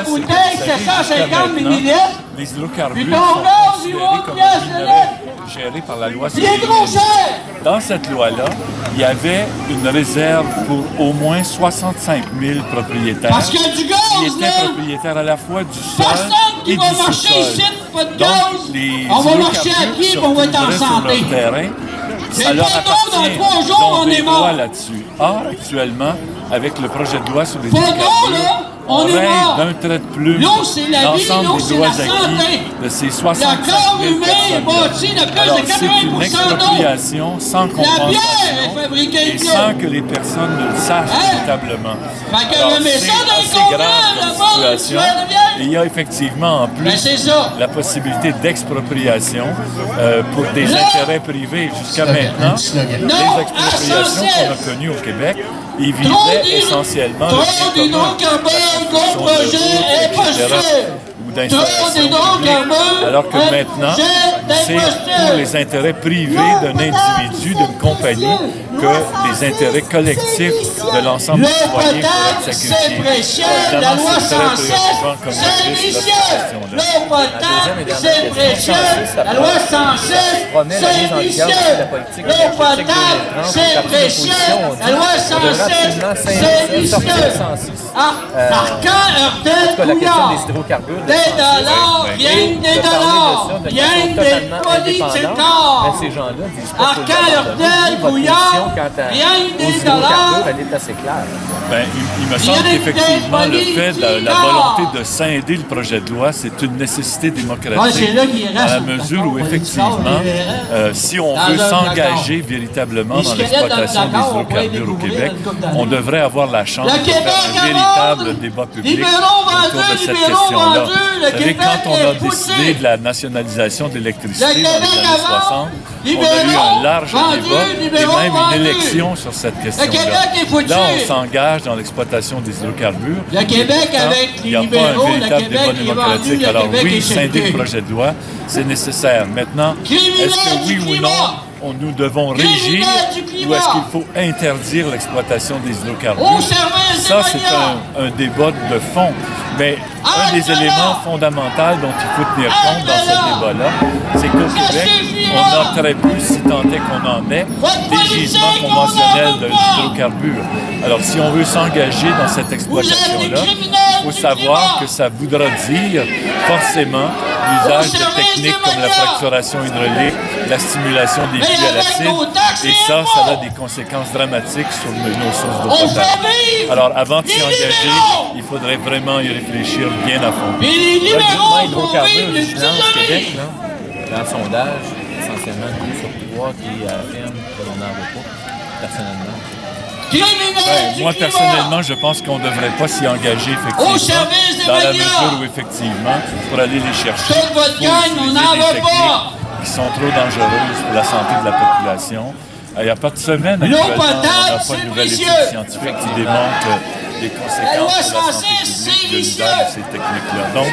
la bouteille, c'est 150 millilitres. Les hydrocarbures Puis ton sont gaz, il considérés vaut comme pièce des de minerais lait. gérés par la loi sur Il est les trop minerais. cher. Dans cette loi-là, il y avait une réserve pour au moins 65 000 propriétaires Parce qu'il y a du qui gaz, étaient là. propriétaires à la fois du sol Personne qui et va du marcher sous-sol. ici, pas de Donc, gaz. les On va marcher à hydrocarbures pied, se puis on va être en retrouveraient sur santé. leur terrain. Mais Ça leur pas appartient. d'eau, dans 3 Ils jours, ont on des est droits mort. là-dessus. Or, actuellement, avec le projet de loi sur les Pas d'eau, hydrocarbures, là, on est règle mort. d'un trait de plume L'eau, c'est la vie, l'ensemble l'eau, des c'est droits la acquis santé. de ces Le 65 corps 000 humain est personnes. bâti de plus Alors, de c'est une 80% d'eau. expropriation sans La bière compensation est fabriquée et de sans l'eau. que les personnes ne le sachent Hein? véritablement. Fait que Alors, mais c'est ça dans les assez conteneurs, grave le comme monde, situation. tu veux de bière? Et il y a effectivement en plus Ben, c'est ça. la possibilité d'expropriation pour des Là, intérêts privés. Jusqu'à maintenant, Non, les expropriations qu'on a connues au Québec, ils Trop visaient essentiellement le bien trop commun, d'hydrocarbures, la d'autres construction de projets routes, etc., impossibles. ou Trop d'installations d'hydrocarbures, publiques. Alors que maintenant, c'est pour les intérêts privés d'un individu, d'une compagnie, que les intérêts collectifs de l'ensemble L'eau des citoyens potable, pourraient être c'est sacrifiés. précieux. Évidemment, La loi c'est très 107, préoccupant comme c'est on dit sur vicieux. cette question-là. L'eau potable, c'est précieux. La loi 107, promet la mise c'est en vigueur vicieux. de la politique L'eau énergétique potable, 2030. c'est Le parti précieux. d'opposition, on dit La loi qu'on devrait 107, absolument c'est sortir vicieux. le 106. Arcan, Heurtel, La question Couillard. des hydrocarbures, Des dollars, rien que des dollars, rien que des politiques. Mais ces gens-là disent pas Arcan, que Heurtel, Couillard, rien que des dollars. elle est assez claire. Ben, il me semble qu'effectivement, le fait de la volonté de scinder le projet de loi, c'est une nécessité Ouais, démocratique, c'est là qu'il reste dans la un mesure où, d'accord, effectivement, si on Dans veut un s'engager véritablement Les dans squelettes l'exploitation dans le des placard, on pourrait hydrocarbures au découvrir Québec, dans une couple d'années. on devrait avoir la chance Le de Québec faire un avance! véritable débat public Libéraux autour vendus, de cette libéraux question-là. vendus, le Vous savez, Québec quand on a est foutu. décidé de la nationalisation de l'électricité Le dans les Québec années avance, 60, on a eu libéraux un large vendus, débat et libéraux même vendus. une élection sur cette question-là. Québec est foutu. Là, on s'engage dans l'exploitation des hydrocarbures. Le Québec avec Il les n'y a pas libéraux, un le véritable Québec débat est vendu, démocratique. le Alors Québec oui, est scinder le chez projet de loi, c'est nécessaire. Maintenant, Criminel est-ce que oui du ou climat. non, nous devons Criminel régir du ou climat. est-ce qu'il faut interdire l'exploitation des hydrocarbures? Au service Ça, des c'est manières. un débat de fond. Mais un des Alcala. éléments fondamentaux dont il faut tenir compte dans ce Alcala. débat-là, c'est qu'au Ça Québec, suffira. on a très peu, si tant est qu'on en ait, Votre des politique, gisements on conventionnels n'en veut de pas. l'hydrocarbure. Alors, si on veut s'engager dans cette exploitation-là, criminels il faut du savoir climat. que ça voudra dire forcément l'usage Au de service techniques des comme la manières. fracturation hydraulique, la stimulation des Mais puits à avec l'acide. nos taxes Et et ça impôts. a des conséquences dramatiques sur nos sources d'eau On potable. fait vivre Alors, avant de s'y les engager, libéraux. il faudrait vraiment y réfléchir bien à fond. Mais les Le libéraux groupement font Hydrocarbures vivre les Vigilance petits Québec, amis. là, dans le sondage, essentiellement 2 sur 3 qui affirment que l'on n'en veut pas, personnellement. Criminels du Moi, climat. personnellement, je pense qu'on ne devrait pas s'y engager, Au effectivement, service des dans la médias. mesure où, effectivement, pour aller les chercher, Toute votre faut gang, on utiliser n'en des veut techniques pas. qui sont trop dangereuses pour la santé de la population. Il n'y a pas de semaine L'eau actuellement, on n'a potable, pas c'est de nouvelles études précieux. scientifiques qui démontrent les La conséquences loi pour la santé 106, publique c'est de l'usage vicieux. de ces techniques-là. Donc,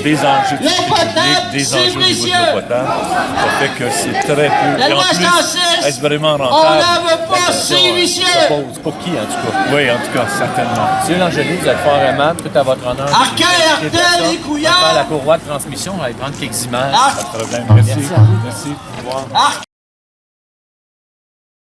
des enjeux de L'eau santé potable, publique, des c'est enjeux au niveau de précieux. l'eau potable, ça fait que c'est très peu. La Et en loi plus, 106, est-ce vraiment on rentable? n'en veut pas, c'est vicieux. Pour qui, en tout cas? Oui, en tout cas, certainement. Monsieur Langelier, vous êtes fort aimable, tout à votre honneur. Arcan, Heurtel, les Couillards. On va faire la courroie de transmission, on va aller prendre quelques images. Arc. Pas de problème. Merci. Merci. Au revoir. Arc.